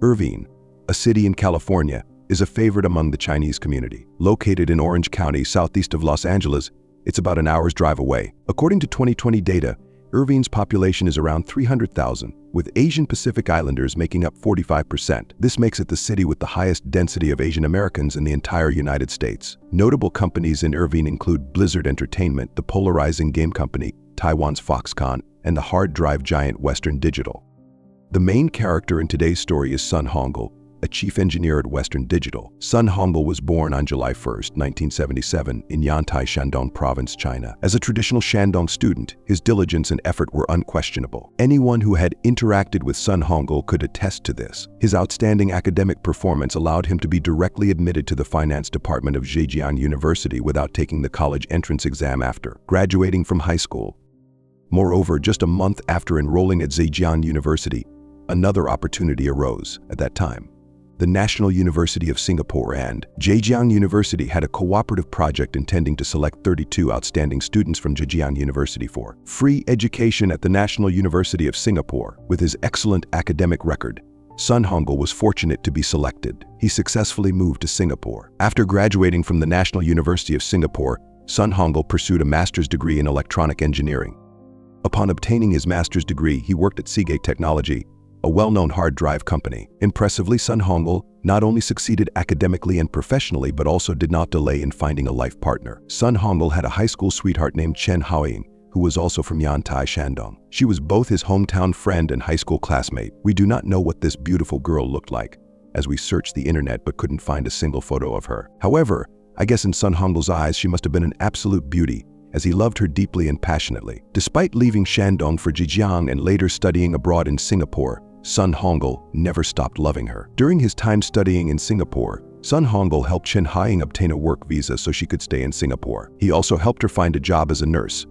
Irvine, a city in California, is a favorite among the Chinese community. Located in Orange County, southeast of Los Angeles, it's about an hour's drive away. According to 2020 data, Irvine's population is around 300,000, with Asian Pacific Islanders making up 45%. This makes it the city with the highest density of Asian Americans in the entire United States. Notable companies in Irvine include Blizzard Entertainment, the polarizing game company, Taiwan's Foxconn, and the hard drive giant Western Digital. The main character in today's story is Sun Hongle, a chief engineer at Western Digital. Sun Hongle was born on July 1, 1977, in Yantai, Shandong Province, China. As a traditional Shandong student, his diligence and effort were unquestionable. Anyone who had interacted with Sun Hongle could attest to this. His outstanding academic performance allowed him to be directly admitted to the finance department of Zhejiang University without taking the college entrance exam after graduating from high school. Moreover, just a month after enrolling at Zhejiang University, another opportunity arose at that time. The National University of Singapore and Zhejiang University had a cooperative project intending to select 32 outstanding students from Zhejiang University for free education at the National University of Singapore. With his excellent academic record, Sun Hongle was fortunate to be selected. He successfully moved to Singapore. After graduating from the National University of Singapore, Sun Hongle pursued a master's degree in electronic engineering. Upon obtaining his master's degree, he worked at Seagate Technology, a well-known hard drive company. Impressively, Sun Hongle not only succeeded academically and professionally, but also did not delay in finding a life partner. Sun Hongle had a high school sweetheart named Chen Haoying, who was also from Yantai, Shandong. She was both his hometown friend and high school classmate. We do not know what this beautiful girl looked like, as we searched the internet but couldn't find a single photo of her. However, I guess in Sun Hongle's eyes, she must have been an absolute beauty, as he loved her deeply and passionately. Despite leaving Shandong for Zhejiang and later studying abroad in Singapore, Sun Hongle never stopped loving her. During his time studying in Singapore, Sun Hongle helped Chen Haoying obtain a work visa so she could stay in Singapore. He also helped her find a job as a nurse.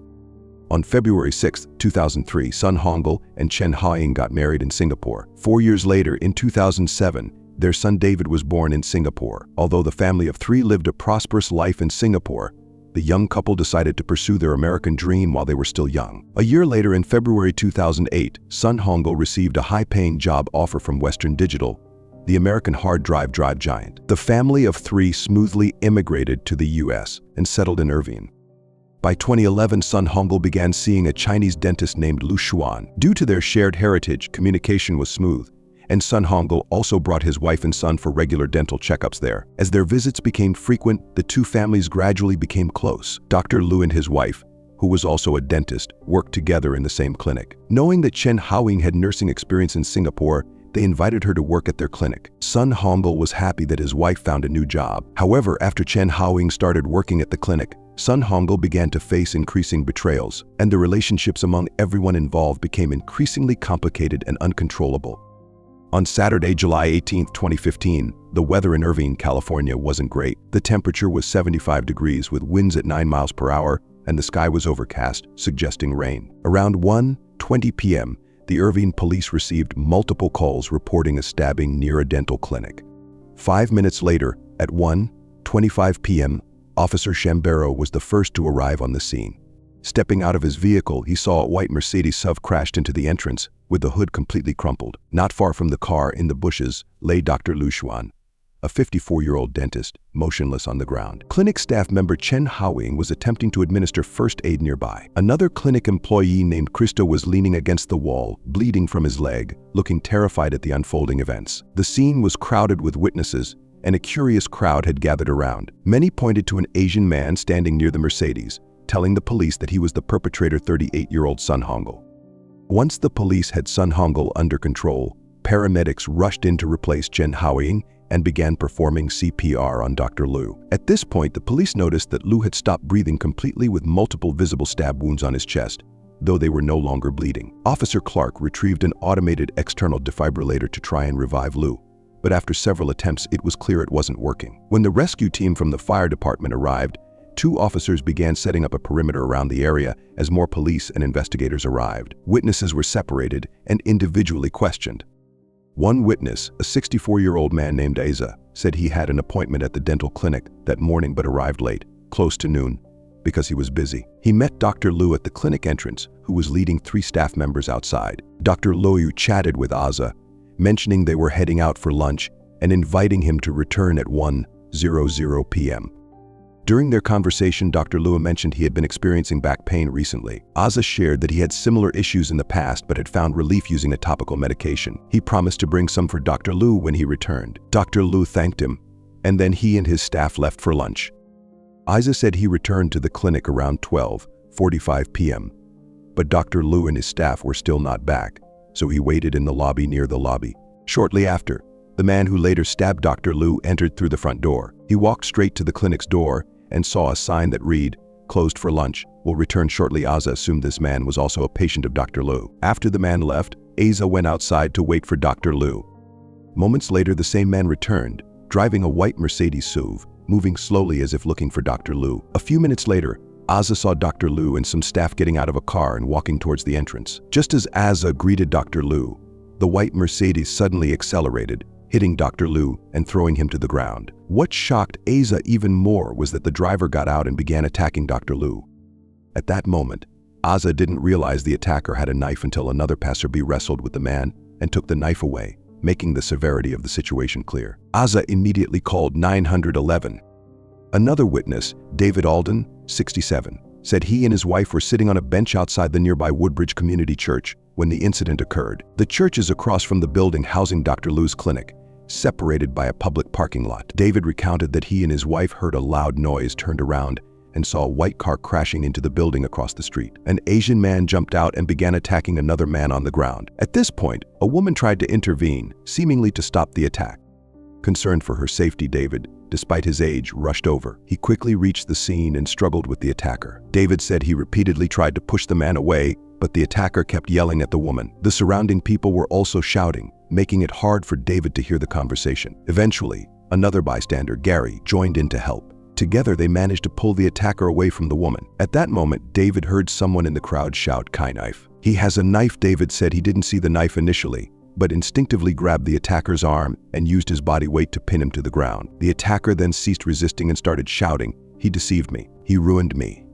On February 6, 2003, Sun Hongle and Chen Haoying got married in Singapore. 4 years later, in 2007, their son David was born in Singapore. Although the family of 3 lived a prosperous life in Singapore, the young couple decided to pursue their American dream while they were still young. A year later, in February 2008, Sun Hongle received a high-paying job offer from Western Digital, the American hard drive giant. The family of 3 smoothly immigrated to the US and settled in Irvine. By 2011, Sun Hongle began seeing a Chinese dentist named Lu Xuan. Due to their shared heritage, communication was smooth, and Sun Hongle also brought his wife and son for regular dental checkups there. As their visits became frequent, the 2 families gradually became close. Dr. Lu and his wife, who was also a dentist, worked together in the same clinic. Knowing that Chen Haoying had nursing experience in Singapore, they invited her to work at their clinic. Sun Hongle was happy that his wife found a new job. However, after Chen Haoying started working at the clinic, Sun Hongle began to face increasing betrayals, and the relationships among everyone involved became increasingly complicated and uncontrollable. On Saturday, July 18, 2015, the weather in Irvine, California wasn't great. The temperature was 75 degrees with winds at 9 miles per hour, and the sky was overcast, suggesting rain. Around 1:20 p.m., the Irvine police received multiple calls reporting a stabbing near a dental clinic. 5 minutes later, at 1:25 p.m., Officer Shambero was the first to arrive on the scene. Stepping out of his vehicle, he saw a white Mercedes SUV crashed into the entrance, with the hood completely crumpled. Not far from the car, in the bushes, lay Dr. Lu Xuan, a 54-year-old dentist, motionless on the ground. Clinic staff member Chen Haoying was attempting to administer first aid nearby. Another clinic employee named Christo was leaning against the wall, bleeding from his leg, looking terrified at the unfolding events. The scene was crowded with witnesses, and a curious crowd had gathered around. Many pointed to an Asian man standing near the Mercedes, telling the police that he was the perpetrator, 38-year-old Sun Hongle. Once the police had Sun Hongle under control, paramedics rushed in to replace Chen Haoying and began performing CPR on Dr. Lu. At this point, the police noticed that Lu had stopped breathing completely with multiple visible stab wounds on his chest, though they were no longer bleeding. Officer Clark retrieved an automated external defibrillator to try and revive Lu, but after several attempts, it was clear it wasn't working. When the rescue team from the fire department arrived, 2 officers began setting up a perimeter around the area as more police and investigators arrived. Witnesses were separated and individually questioned. One witness, a 64-year-old man named Asa, said he had an appointment at the dental clinic that morning but arrived late, close to noon, because he was busy. He met Dr. Lu at the clinic entrance, who was leading 3 staff members outside. Dr. Lu chatted with Asa mentioning they were heading out for lunch and inviting him to return at 1:00 p.m. During their conversation, Dr. Liu mentioned he had been experiencing back pain recently. Aza shared that he had similar issues in the past but had found relief using a topical medication. He promised to bring some for Dr. Liu when he returned. Dr. Liu thanked him, and then he and his staff left for lunch. Aza said he returned to the clinic around 12:45 p.m., but Dr. Liu and his staff were still not back, so he waited in the lobby near the lobby. Shortly after, the man who later stabbed Dr. Liu entered through the front door. He walked straight to the clinic's door and saw a sign that read, "Closed for lunch, will return shortly." Aza assumed this man was also a patient of Dr. Liu. After the man left, Aza went outside to wait for Dr. Liu. Moments later, the same man returned, driving a white Mercedes SUV, moving slowly as if looking for Dr. Liu. A few minutes later, Aza saw Dr. Liu and some staff getting out of a car and walking towards the entrance. Just as Aza greeted Dr. Liu, the white Mercedes suddenly accelerated, hitting Dr. Liu and throwing him to the ground. What shocked Aza even more was that the driver got out and began attacking Dr. Liu. At that moment, Aza didn't realize the attacker had a knife until another passerby wrestled with the man and took the knife away, making the severity of the situation clear. Aza immediately called 911. Another witness, David Alden, 67, said he and his wife were sitting on a bench outside the nearby Woodbridge Community Church when the incident occurred. The church is across from the building housing Dr. Liu's clinic, separated by a public parking lot. David recounted that he and his wife heard a loud noise, turned around, and saw a white car crashing into the building across the street. An Asian man jumped out and began attacking another man on the ground. At this point, a woman tried to intervene, seemingly to stop the attack. Concerned for her safety, David, despite his age, rushed over. He quickly reached the scene and struggled with the attacker. David said he repeatedly tried to push the man away, but the attacker kept yelling at the woman. The surrounding people were also shouting, making it hard for David to hear the conversation. Eventually, another bystander, Gary, joined in to help. Together, they managed to pull the attacker away from the woman. At that moment, David heard someone in the crowd shout, "Kai knife." "He has a knife." David said he didn't see the knife initially, but instinctively grabbed the attacker's arm and used his body weight to pin him to the ground. The attacker then ceased resisting and started shouting, "He deceived me. He ruined me."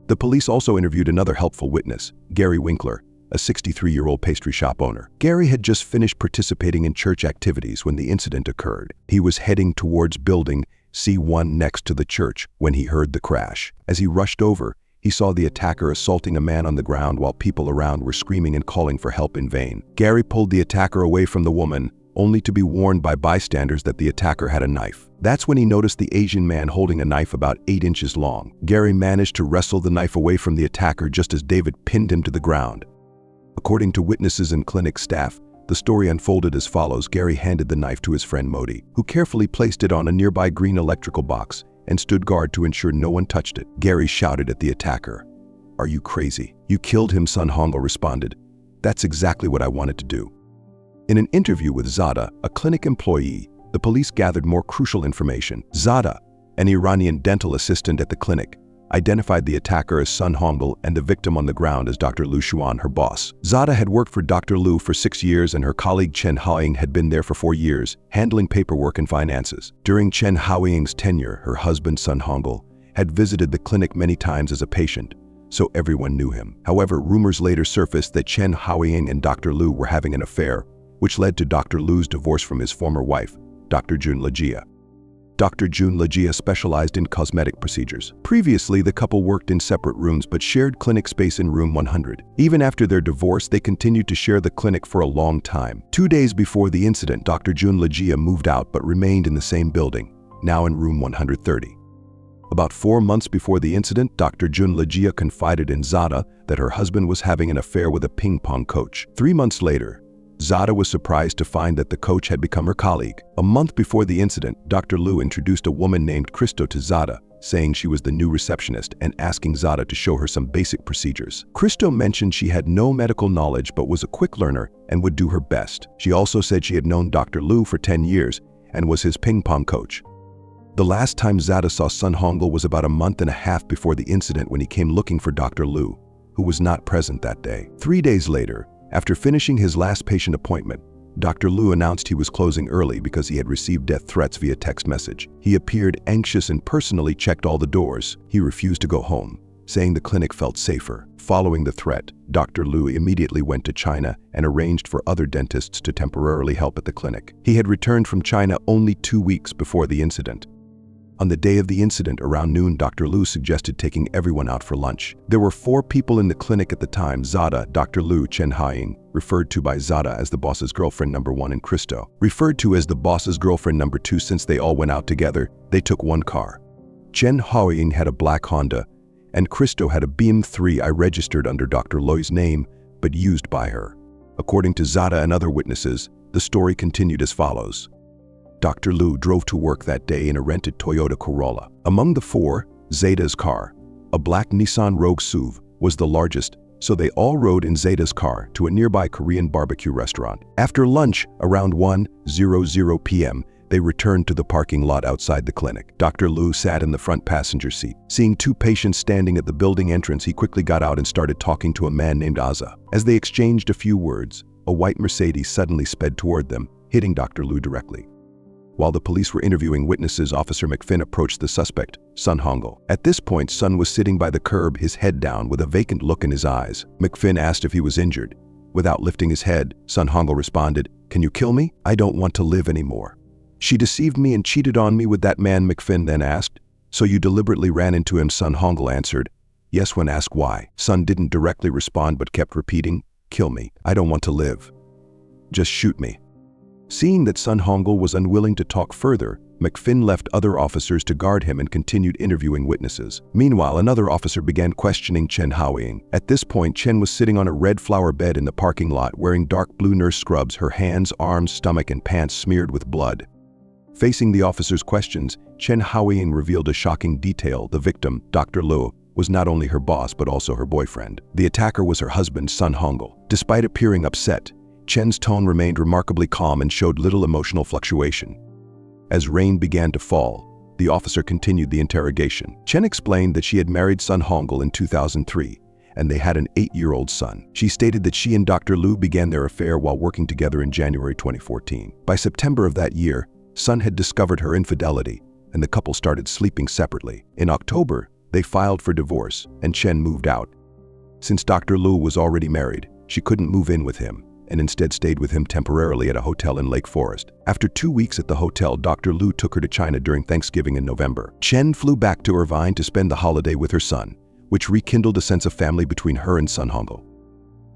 The police also interviewed another helpful witness, Gary Winkler, a 63-year-old pastry shop owner. Gary had just finished participating in church activities when the incident occurred. He was heading towards building C1 next to the church when he heard the crash. As he rushed over, he saw the attacker assaulting a man on the ground while people around were screaming and calling for help in vain. Gary pulled the attacker away from the woman, only to be warned by bystanders that the attacker had a knife. That's when he noticed the Asian man holding a knife about 8 inches long. Gary managed to wrestle the knife away from the attacker just as David pinned him to the ground. According to witnesses and clinic staff, the story unfolded as follows. Gary handed the knife to his friend Modi, who carefully placed it on a nearby green electrical box and stood guard to ensure no one touched it. Gary shouted at the attacker, "Are you crazy? You killed him, son." Hongle responded, "That's exactly what I wanted to do." In an interview with Zada, a clinic employee, the police gathered more crucial information. Zada, an Iranian dental assistant at the clinic, identified the attacker as Sun Hongle and the victim on the ground as Dr. Liu Xuan, her boss. Zada had worked for Dr. Liu for 6 years and her colleague Chen Haoying had been there for 4 years, handling paperwork and finances. During Chen Haoying's tenure, her husband Sun Hongle had visited the clinic many times as a patient, so everyone knew him. However, rumors later surfaced that Chen Haoying and Dr. Liu were having an affair, which led to Dr. Liu's divorce from his former wife, Dr. Jun Lejia. Dr. Jun Lejia specialized in cosmetic procedures. Previously, the couple worked in separate rooms but shared clinic space in room 100. Even after their divorce, they continued to share the clinic for a long time. 2 days before the incident, Dr. Jun Lejia moved out but remained in the same building, now in room 130. About 4 months before the incident, Dr. Jun Lejia confided in Zada that her husband was having an affair with a ping pong coach. 3 months later, Zada was surprised to find that the coach had become her colleague. A month before the incident, Dr. Liu introduced a woman named Christo to Zada, saying she was the new receptionist and asking Zada to show her some basic procedures. Christo mentioned she had no medical knowledge but was a quick learner and would do her best. She also said she had known Dr. Liu for 10 years and was his ping pong coach. The last time Zada saw Sun Hongle was about a month and a half before the incident when he came looking for Dr. Liu, who was not present that day. 3 days later, after finishing his last patient appointment, Dr. Liu announced he was closing early because he had received death threats via text message. He appeared anxious and personally checked all the doors. He refused to go home, saying the clinic felt safer. Following the threat, Dr. Lu immediately went to China and arranged for other dentists to temporarily help at the clinic. He had returned from China only 2 weeks before the incident. On the day of the incident, around noon, Dr. Lu suggested taking everyone out for lunch. There were 4 people in the clinic at the time: Zada, Dr. Lu, Chen Haiying, referred to by Zada as the boss's girlfriend number 1, and Christo, referred to as the boss's girlfriend number 2 since they all went out together. They took one car. Chen Haiying had a black Honda, and Christo had a BM3I registered under Dr. Lu's name, but used by her. According to Zada and other witnesses, the story continued as follows. Dr. Lu drove to work that day in a rented Toyota Corolla. Among the 4, Zada's car, a black Nissan Rogue SUV, was the largest, so they all rode in Zada's car to a nearby Korean barbecue restaurant. After lunch, around 1:00 p.m., they returned to the parking lot outside the clinic. Dr. Lu sat in the front passenger seat. Seeing 2 patients standing at the building entrance, he quickly got out and started talking to a man named Aza. As they exchanged a few words, a white Mercedes suddenly sped toward them, hitting Dr. Lu directly. While the police were interviewing witnesses, Officer McFinn approached the suspect, Sun Hongle. At this point, Sun was sitting by the curb, his head down, with a vacant look in his eyes. McFinn asked if he was injured. Without lifting his head, Sun Hongle responded, "Can you kill me? I don't want to live anymore." "She deceived me and cheated on me with that man," McFinn then asked. "So you deliberately ran into him?" Sun Hongle answered. "Yes," when asked why. Sun didn't directly respond but kept repeating, "Kill me. I don't want to live. Just shoot me." Seeing that Sun Hongle was unwilling to talk further, McFinn left other officers to guard him and continued interviewing witnesses. Meanwhile, another officer began questioning Chen Haiying. At this point, Chen was sitting on a red flower bed in the parking lot wearing dark blue nurse scrubs, her hands, arms, stomach, and pants smeared with blood. Facing the officer's questions, Chen Haiying revealed a shocking detail. The victim, Dr. Lu, was not only her boss but also her boyfriend. The attacker was her husband, Sun Hongle. Despite appearing upset, Chen's tone remained remarkably calm and showed little emotional fluctuation. As rain began to fall, the officer continued the interrogation. Chen explained that she had married Sun Hongle in 2003, and they had an 8-year-old son. She stated that she and Dr. Lu began their affair while working together in January 2014. By September of that year, Sun had discovered her infidelity, and the couple started sleeping separately. In October, they filed for divorce, and Chen moved out. Since Dr. Lu was already married, she couldn't move in with him, and instead stayed with him temporarily at a hotel in Lake Forest. After 2 weeks at the hotel, Dr. Lu took her to China during Thanksgiving in November. Chen flew back to Irvine to spend the holiday with her son, which rekindled a sense of family between her and Sun Hongle.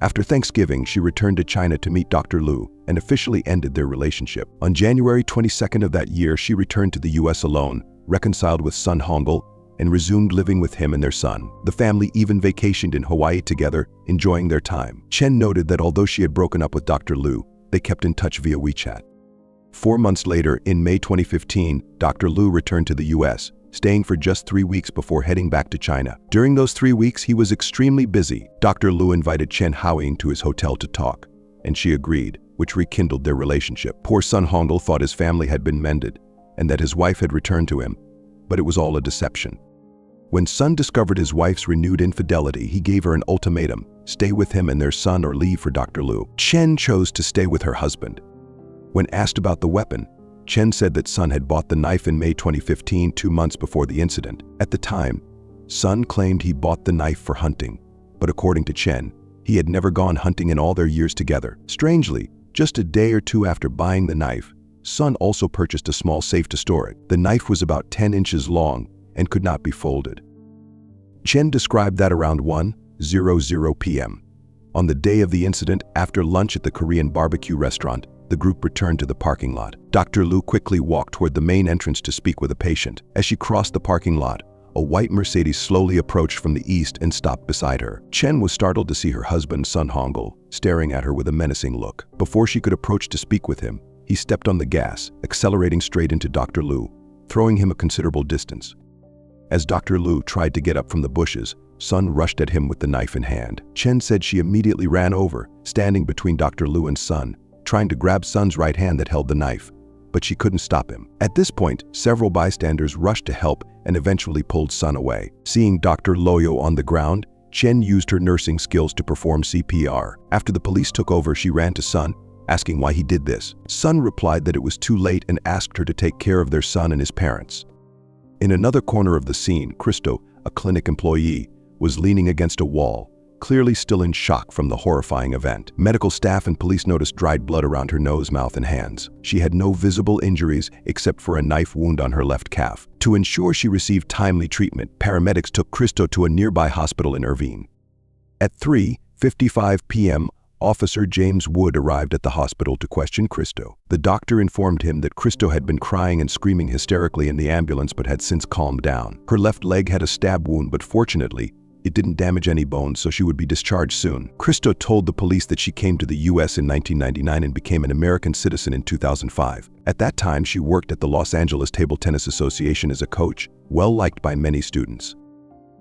After Thanksgiving, she returned to China to meet Dr. Lu and officially ended their relationship. On January 22nd of that year, she returned to the US alone, reconciled with Sun Hongle, and resumed living with him and their son. The family even vacationed in Hawaii together, enjoying their time. Chen noted that although she had broken up with Dr. Lu, they kept in touch via WeChat. 4 months later, in May 2015, Dr. Lu returned to the US, staying for just 3 weeks before heading back to China. During those 3 weeks, he was extremely busy. Dr. Lu invited Chen Haiying to his hotel to talk, and she agreed, which rekindled their relationship. Poor Sun Hongle thought his family had been mended, and that his wife had returned to him, but it was all a deception. When Sun discovered his wife's renewed infidelity, he gave her an ultimatum: stay with him and their son or leave for Dr. Lu. Chen chose to stay with her husband. When asked about the weapon, Chen said that Sun had bought the knife in May 2015, 2 months before the incident. At the time, Sun claimed he bought the knife for hunting, but according to Chen, he had never gone hunting in all their years together. Strangely, just a day or 2 after buying the knife, Sun also purchased a small safe to store it. The knife was about 10 inches long and could not be folded. Chen described that around 1:00 p.m. On the day of the incident, after lunch at the Korean barbecue restaurant, the group returned to the parking lot. Dr. Lu quickly walked toward the main entrance to speak with a patient. As she crossed the parking lot, a white Mercedes slowly approached from the east and stopped beside her. Chen was startled to see her husband, Sun Hongle, staring at her with a menacing look. Before she could approach to speak with him, he stepped on the gas, accelerating straight into Dr. Lu, throwing him a considerable distance. As Dr. Lu tried to get up from the bushes, Sun rushed at him with the knife in hand. Chen said she immediately ran over, standing between Dr. Lu and Sun, trying to grab Sun's right hand that held the knife, but she couldn't stop him. At this point, several bystanders rushed to help and eventually pulled Sun away. Seeing Dr. Loyo on the ground, Chen used her nursing skills to perform CPR. After the police took over, she ran to Sun, asking why he did this. Sun replied that it was too late and asked her to take care of their son and his parents. In another corner of the scene, Christo, a clinic employee, was leaning against a wall, clearly still in shock from the horrifying event. Medical staff and police noticed dried blood around her nose, mouth, and hands. She had no visible injuries except for a knife wound on her left calf. To ensure she received timely treatment, paramedics took Cristo to a nearby hospital in Irvine. At 3:55 p.m., Officer James Wood arrived at the hospital to question Cristo. The doctor informed him that Cristo had been crying and screaming hysterically in the ambulance but had since calmed down. Her left leg had a stab wound, but fortunately, it didn't damage any bones, so she would be discharged soon. Cristo told the police that she came to the U.S. in 1999 and became an American citizen in 2005. At that time, she worked at the Los Angeles Table Tennis Association as a coach, well-liked by many students.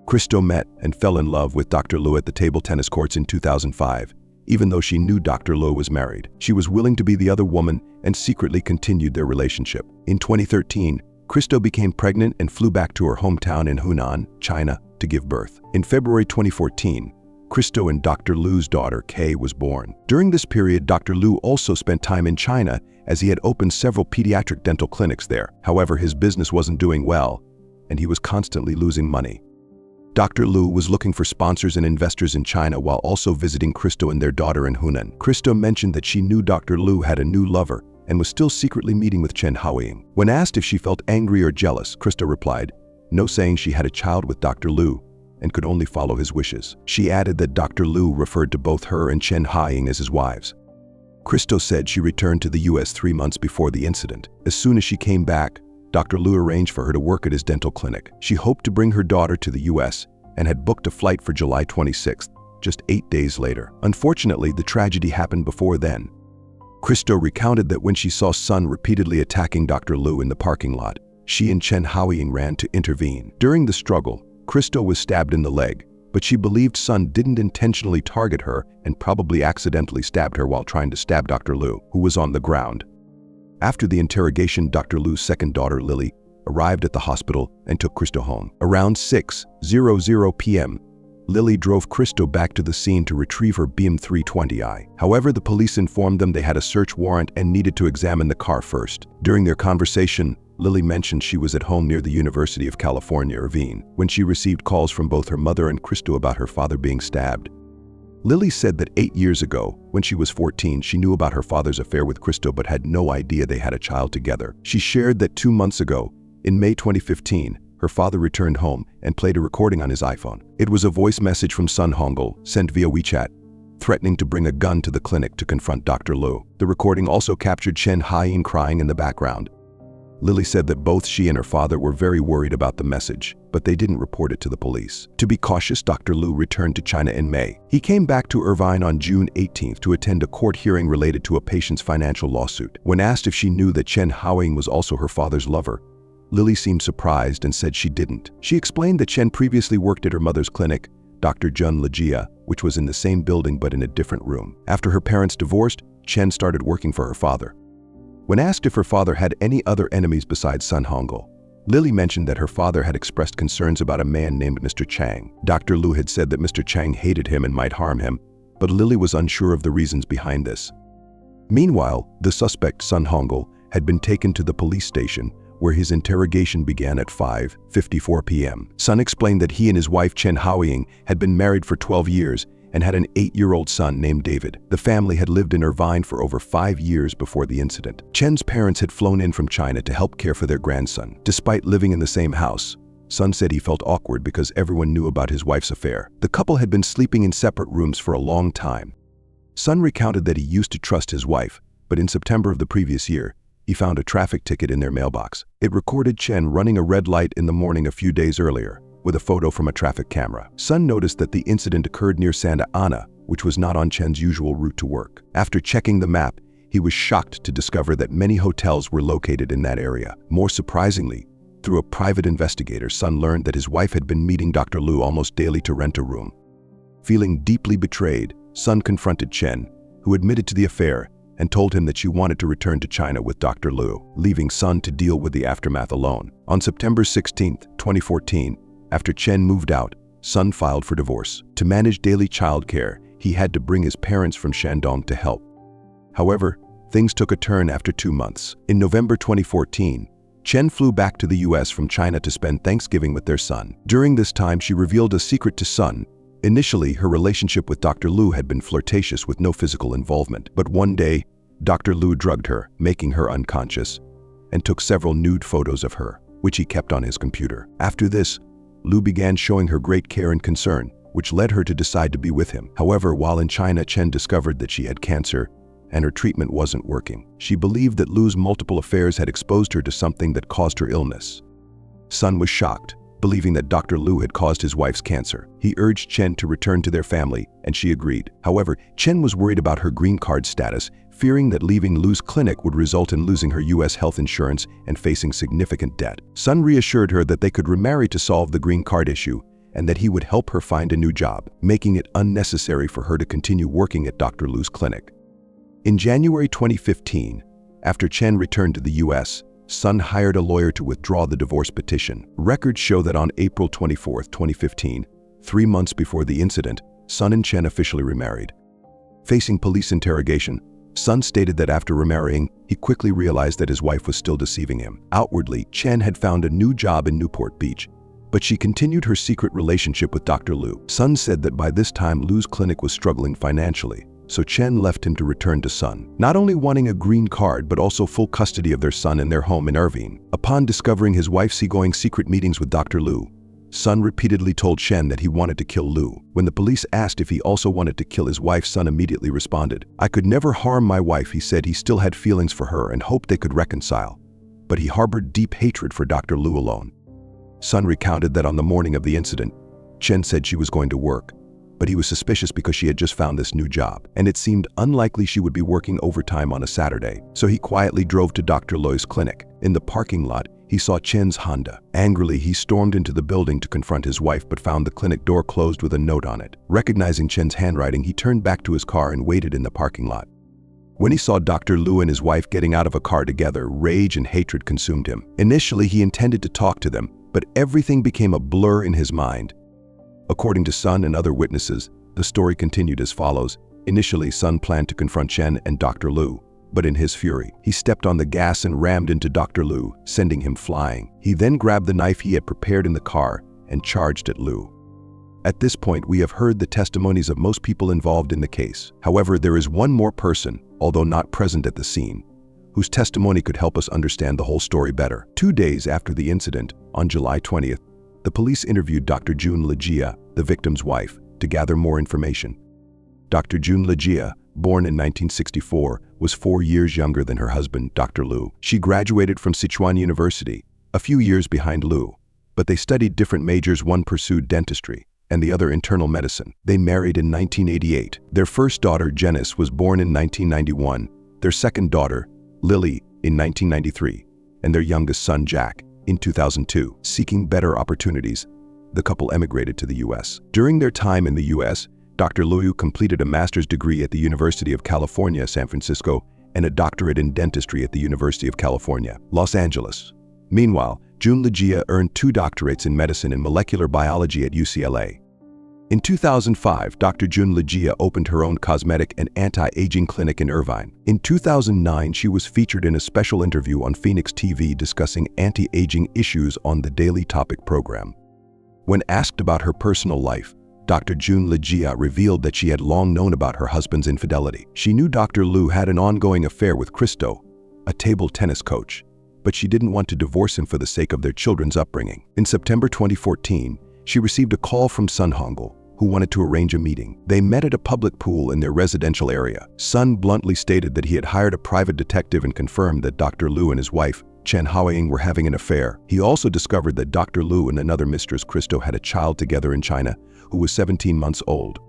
Cristo met and fell in love with Dr. Liu at the table tennis courts in 2005. Even though she knew Dr. Liu was married, she was willing to be the other woman and secretly continued their relationship. In 2013, Cristo became pregnant and flew back to her hometown in Hunan, China, to give birth. In February 2014, Cristo and Dr. Liu's daughter, Kay, was born. During this period, Dr. Liu also spent time in China as he had opened several pediatric dental clinics there. However, his business wasn't doing well, and he was constantly losing money. Dr. Liu was looking for sponsors and investors in China while also visiting Cristo and their daughter in Hunan. Cristo mentioned that she knew Dr. Liu had a new lover and was still secretly meeting with Chen Haoying. When asked if she felt angry or jealous, Cristo replied, no, saying she had a child with Dr. Liu and could only follow his wishes. She added that Dr. Liu referred to both her and Chen Haoying as his wives. Cristo said she returned to the U.S. 3 months before the incident. As soon as she came back, Dr. Liu arranged for her to work at his dental clinic. She hoped to bring her daughter to the U.S. and had booked a flight for July 26th, just 8 days later. Unfortunately, the tragedy happened before then. Cristo recounted that when she saw Sun repeatedly attacking Dr. Liu in the parking lot, she and Chen Haoying ran to intervene. During the struggle, Cristo was stabbed in the leg, but she believed Sun didn't intentionally target her and probably accidentally stabbed her while trying to stab Dr. Liu, who was on the ground. After the interrogation, Dr. Liu's second daughter, Lily, arrived at the hospital and took Cristo home. Around 6:00 p.m., Lily drove Cristo back to the scene to retrieve her BM 320i. However, the police informed them they had a search warrant and needed to examine the car first. During their conversation, Lily mentioned she was at home near the University of California, Irvine, when she received calls from both her mother and Cristo about her father being stabbed. Lily said that 8 years ago, when she was 14, she knew about her father's affair with Cristo but had no idea they had a child together. She shared that 2 months ago, in May 2015, her father returned home and played a recording on his iPhone. It was a voice message from son Hongle, sent via WeChat, threatening to bring a gun to the clinic to confront Dr. Liu. The recording also captured Chen Haoying crying in the background. Lily said that both she and her father were very worried about the message, but they didn't report it to the police. To be cautious, Dr. Liu returned to China in May. He came back to Irvine on June 18th to attend a court hearing related to a patient's financial lawsuit. When asked if she knew that Chen Haoying was also her father's lover, Lily seemed surprised and said she didn't. She explained that Chen previously worked at her mother's clinic, Dr. Jun Lejia, which was in the same building but in a different room. After her parents divorced, Chen started working for her father. When asked if her father had any other enemies besides son Hongle, Lily mentioned that her father had expressed concerns about a man named Mr. Chang. Dr. Liu had said that Mr. Chang hated him and might harm him, but Lily was unsure of the reasons behind this. Meanwhile, the suspect, son Hongle, had been taken to the police station, where his interrogation began at 5:54 p.m. Sun explained that he and his wife Chen Haoying had been married for 12 years and had an 8-year-old son named David. The family had lived in Irvine for over 5 years before the incident. Chen's parents had flown in from China to help care for their grandson. Despite living in the same house, Sun said he felt awkward because everyone knew about his wife's affair. The couple had been sleeping in separate rooms for a long time. Sun recounted that he used to trust his wife, but in September of the previous year, he found a traffic ticket in their mailbox. It recorded Chen running a red light in the morning a few days earlier, with a photo from a traffic camera. Sun noticed that the incident occurred near Santa Ana, which was not on Chen's usual route to work. After checking the map, he was shocked to discover that many hotels were located in that area. More surprisingly, through a private investigator, Sun learned that his wife had been meeting Dr. Liu almost daily to rent a room. Feeling deeply betrayed, Sun confronted Chen, who admitted to the affair and told him that she wanted to return to China with Dr. Liu, leaving Sun to deal with the aftermath alone. On September 16, 2014, after Chen moved out, Sun filed for divorce. To manage daily childcare, he had to bring his parents from Shandong to help. However, things took a turn after 2 months. In November 2014, Chen flew back to the US from China to spend Thanksgiving with their son. During this time, she revealed a secret to Sun. Initially, her relationship with Dr. Lu had been flirtatious with no physical involvement. But one day, Dr. Lu drugged her, making her unconscious, and took several nude photos of her, which he kept on his computer. After this, Lu began showing her great care and concern, which led her to decide to be with him. However, while in China, Chen discovered that she had cancer and her treatment wasn't working. She believed that Lu's multiple affairs had exposed her to something that caused her illness. Sun was shocked, believing that Dr. Lu had caused his wife's cancer. He urged Chen to return to their family, and she agreed. However, Chen was worried about her green card status, fearing that leaving Lu's clinic would result in losing her US health insurance and facing significant debt. Sun reassured her that they could remarry to solve the green card issue, and that he would help her find a new job, making it unnecessary for her to continue working at Dr. Lu's clinic. In January 2015, after Chen returned to the US, Sun hired a lawyer to withdraw the divorce petition. Records show that on April 24, 2015, 3 months before the incident, Sun and Chen officially remarried. Facing police interrogation, Sun stated that after remarrying, he quickly realized that his wife was still deceiving him. Outwardly, Chen had found a new job in Newport Beach, but she continued her secret relationship with Dr. Lu. Sun said that by this time Lu's clinic was struggling financially, so Chen left him to return to Sun, not only wanting a green card but also full custody of their son in their home in Irvine. Upon discovering his wife's ongoing secret meetings with Dr. Lu, Sun repeatedly told Chen that he wanted to kill Lu. When the police asked if he also wanted to kill his wife, Sun immediately responded, "I could never harm my wife." He said he still had feelings for her and hoped they could reconcile, but he harbored deep hatred for Dr. Lu alone. Sun recounted that on the morning of the incident, Chen said she was going to work, but he was suspicious because she had just found this new job, and it seemed unlikely she would be working overtime on a Saturday. So he quietly drove to Dr. Lu's clinic. In the parking lot, he saw Chen's Honda. Angrily, he stormed into the building to confront his wife but found the clinic door closed with a note on it. Recognizing Chen's handwriting, he turned back to his car and waited in the parking lot. When he saw Dr. Lu and his wife getting out of a car together, rage and hatred consumed him. Initially, he intended to talk to them, but everything became a blur in his mind. According to Sun and other witnesses, the story continued as follows. Initially, Sun planned to confront Chen and Dr. Lu, but in his fury, he stepped on the gas and rammed into Dr. Lu, sending him flying. He then grabbed the knife he had prepared in the car and charged at Lu. At this point, we have heard the testimonies of most people involved in the case. However, there is one more person, although not present at the scene, whose testimony could help us understand the whole story better. 2 days after the incident, on July 20th, the police interviewed Dr. June Legia, the victim's wife, to gather more information. Dr. June Legia, born in 1964, was 4 years younger than her husband, Dr. Lu. She graduated from Sichuan University, a few years behind Lu, but they studied different majors. One pursued dentistry, and the other internal medicine. They married in 1988. Their first daughter, Janice, was born in 1991, their second daughter, Lily, in 1993, and their youngest son, Jack, in 2002. Seeking better opportunities, the couple emigrated to the US. During their time in the US, Dr. Lu completed a master's degree at the University of California, San Francisco, and a doctorate in dentistry at the University of California, Los Angeles. Meanwhile, June Legia earned 2 doctorates in medicine and molecular biology at UCLA. In 2005, Dr. June Legia opened her own cosmetic and anti-aging clinic in Irvine. In 2009, she was featured in a special interview on Phoenix TV discussing anti-aging issues on the Daily Topic program. When asked about her personal life, Dr. June Legia revealed that she had long known about her husband's infidelity. She knew Dr. Lu had an ongoing affair with Christo, a table tennis coach, but she didn't want to divorce him for the sake of their children's upbringing. In September 2014, she received a call from son Hongle, who wanted to arrange a meeting. They met at a public pool in their residential area. Sun bluntly stated that he had hired a private detective and confirmed that Dr. Lu and his wife, Chen Haoying, were having an affair. He also discovered that Dr. Lu and another mistress, Christo, had a child together in China, who was 17 months old.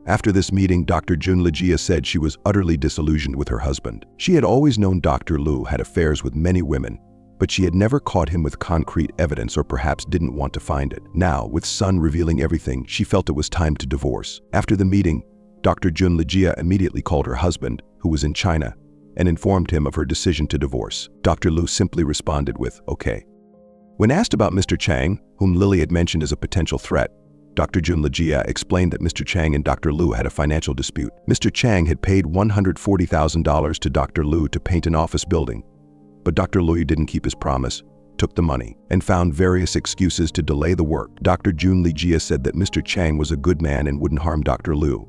After this meeting, Dr. June Legia said she was utterly disillusioned with her husband. She had always known Dr. Lu had affairs with many women, but she had never caught him with concrete evidence, or perhaps didn't want to find it. Now, with Sun revealing everything, she felt it was time to divorce. After the meeting, Dr. June Legia immediately called her husband, who was in China, and informed him of her decision to divorce. Dr. Lu simply responded with, "Okay." When asked about Mr. Chang, whom Lily had mentioned as a potential threat, Dr. June Legia explained that Mr. Chang and Dr. Lu had a financial dispute. Mr. Chang had paid $140,000 to Dr. Lu to paint an office building, But Dr. Lui didn't keep his promise, took the money, and found various excuses to delay the work. Dr. Jun Lijia said that Mr. Chang was a good man and wouldn't harm Dr. Liu.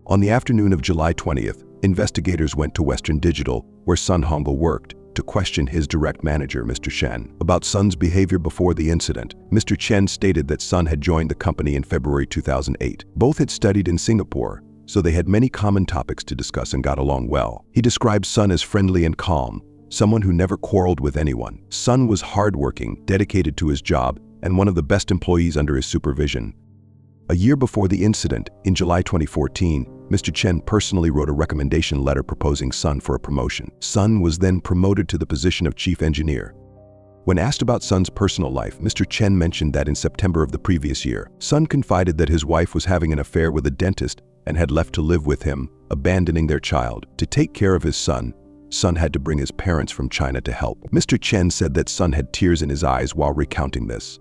On the afternoon of July 20th, investigators went to Western Digital, where Sun Hongle worked, to question his direct manager, Mr. Chen, about Sun's behavior before the incident. Mr. Chen stated that Sun had joined the company in February 2008. Both had studied in Singapore, so they had many common topics to discuss and got along well. He described Sun as friendly and calm, someone who never quarreled with anyone. Sun was hardworking, dedicated to his job, and one of the best employees under his supervision. A year before the incident, in July 2014, Mr. Chen personally wrote a recommendation letter proposing Sun for a promotion. Sun was then promoted to the position of chief engineer. When asked about Sun's personal life, Mr. Chen mentioned that in September of the previous year, Sun confided that his wife was having an affair with a dentist and had left to live with him, abandoning their child. To take care of his son, Sun had to bring his parents from China to help. Mr. Chen said that Sun had tears in his eyes while recounting this.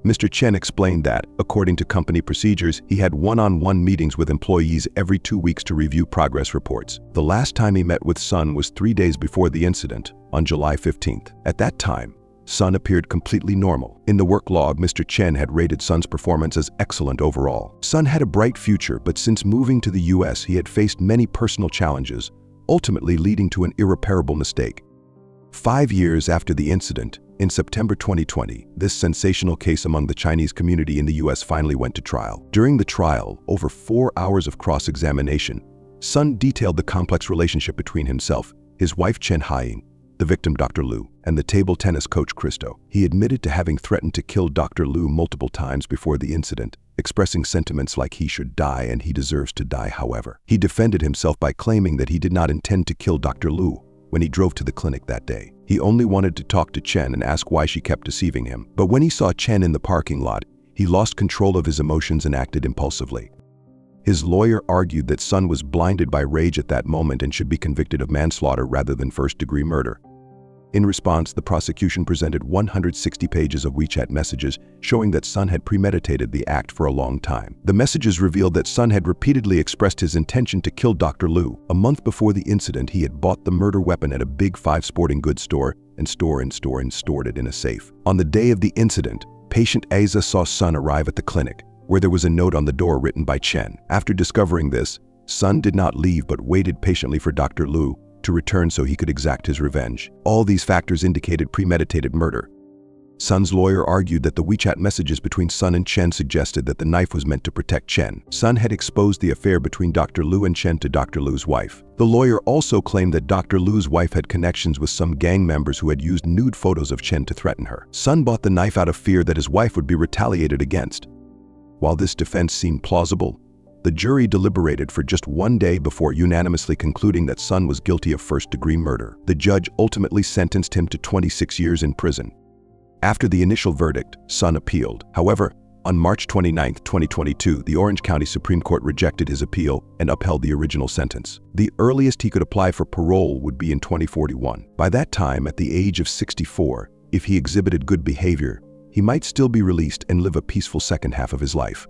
Mr. Chen explained that, according to company procedures, he had one-on-one meetings with employees every 2 weeks to review progress reports. The last time he met with Sun was 3 days before the incident, on July 15th. At that time, Sun appeared completely normal. In the work log, Mr. Chen had rated Sun's performance as excellent overall. Sun had a bright future, but since moving to the US, he had faced many personal challenges, ultimately leading to an irreparable mistake. 5 years after the incident, in September 2020, this sensational case among the Chinese community in the US finally went to trial. During the trial, over 4 hours of cross-examination, Sun detailed the complex relationship between himself, his wife Chen Haiying, the victim Dr. Liu, and the table tennis coach Christo. He admitted to having threatened to kill Dr. Liu multiple times before the incident, expressing sentiments like he should die and he deserves to die. However, he defended himself by claiming that he did not intend to kill Dr. Liu when he drove to the clinic that day. He only wanted to talk to Chen and ask why she kept deceiving him. But when he saw Chen in the parking lot, he lost control of his emotions and acted impulsively. His lawyer argued that Sun was blinded by rage at that moment and should be convicted of manslaughter rather than first-degree murder. In response, the prosecution presented 160 pages of WeChat messages showing that Sun had premeditated the act for a long time. The messages revealed that Sun had repeatedly expressed his intention to kill Dr. Liu. A month before the incident, he had bought the murder weapon at a Big 5 sporting goods store and stored it in a safe. On the day of the incident, patient Aiza saw Sun arrive at the clinic, where there was a note on the door written by Chen. After discovering this, Sun did not leave but waited patiently for Dr. Liu to return so he could exact his revenge. All these factors indicated premeditated murder. Sun's lawyer argued that the WeChat messages between Sun and Chen suggested that the knife was meant to protect Chen. Sun had exposed the affair between Dr. Liu and Chen to Dr. Liu's wife. The lawyer also claimed that Dr. Liu's wife had connections with some gang members who had used nude photos of Chen to threaten her. Sun bought the knife out of fear that his wife would be retaliated against. While this defense seemed plausible, the jury deliberated for just 1 day before unanimously concluding that Sun was guilty of first-degree murder. The judge ultimately sentenced him to 26 years in prison. After the initial verdict, Sun appealed. However, on March 29, 2022, the Orange County Supreme Court rejected his appeal and upheld the original sentence. The earliest he could apply for parole would be in 2041. By that time, at the age of 64, if he exhibited good behavior, he might still be released and live a peaceful second half of his life.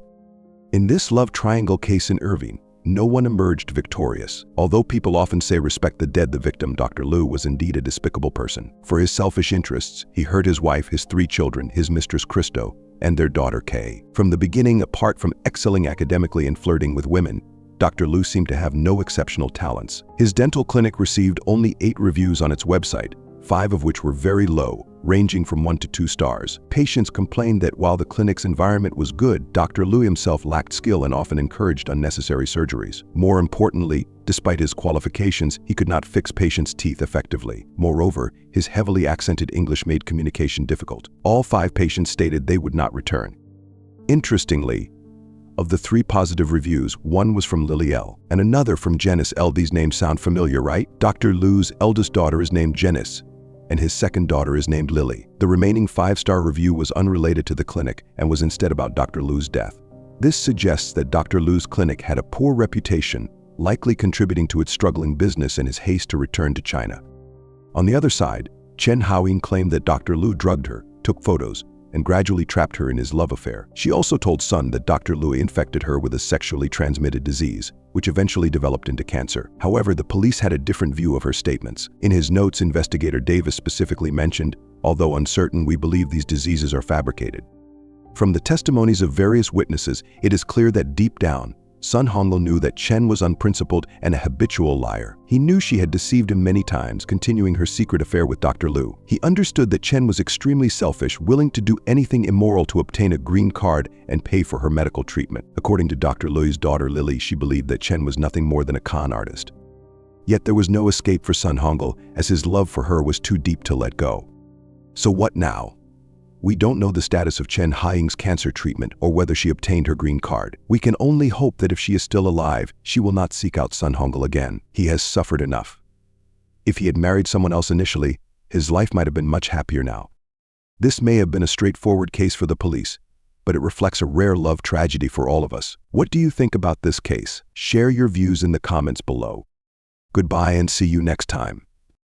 In this love triangle case in Irvine, no one emerged victorious. Although people often say respect the dead, the victim, Dr. Liu, was indeed a despicable person. For his selfish interests, he hurt his wife, his 3 children, his mistress Christo, and their daughter Kay. From the beginning, apart from excelling academically and flirting with women, Dr. Liu seemed to have no exceptional talents. His dental clinic received only 8 reviews on its website, 5 of which were very low, ranging from 1 to 2 stars. Patients complained that while the clinic's environment was good, Dr. Liu himself lacked skill and often encouraged unnecessary surgeries. More importantly, despite his qualifications, he could not fix patients' teeth effectively. Moreover, his heavily accented English made communication difficult. All 5 patients stated they would not return. Interestingly, of the 3 positive reviews, 1 was from Lily L. and another from Janice L. These names sound familiar, right? Dr. Liu's eldest daughter is named Janice, and his second daughter is named Lily. The remaining 5-star review was unrelated to the clinic and was instead about Dr. Liu's death. This suggests that Dr. Liu's clinic had a poor reputation, likely contributing to its struggling business and his haste to return to China. On the other side, Chen Haiying claimed that Dr. Liu drugged her, took photos, and gradually trapped her in his love affair. She also told Sun that Dr. Louis infected her with a sexually transmitted disease, which eventually developed into cancer. However, the police had a different view of her statements. In his notes, investigator Davis specifically mentioned, "Although uncertain, we believe these diseases are fabricated." From the testimonies of various witnesses, it is clear that deep down, Sun Hongle knew that Chen was unprincipled and a habitual liar. He knew she had deceived him many times, continuing her secret affair with Dr. Liu. He understood that Chen was extremely selfish, willing to do anything immoral to obtain a green card and pay for her medical treatment. According to Dr. Liu's daughter Lily, she believed that Chen was nothing more than a con artist. Yet there was no escape for Sun Hongle, as his love for her was too deep to let go. So what now? We don't know the status of Chen Haiying's cancer treatment or whether she obtained her green card. We can only hope that if she is still alive, she will not seek out Sun Hongle again. He has suffered enough. If he had married someone else initially, his life might have been much happier now. This may have been a straightforward case for the police, but it reflects a rare love tragedy for all of us. What do you think about this case? Share your views in the comments below. Goodbye and see you next time.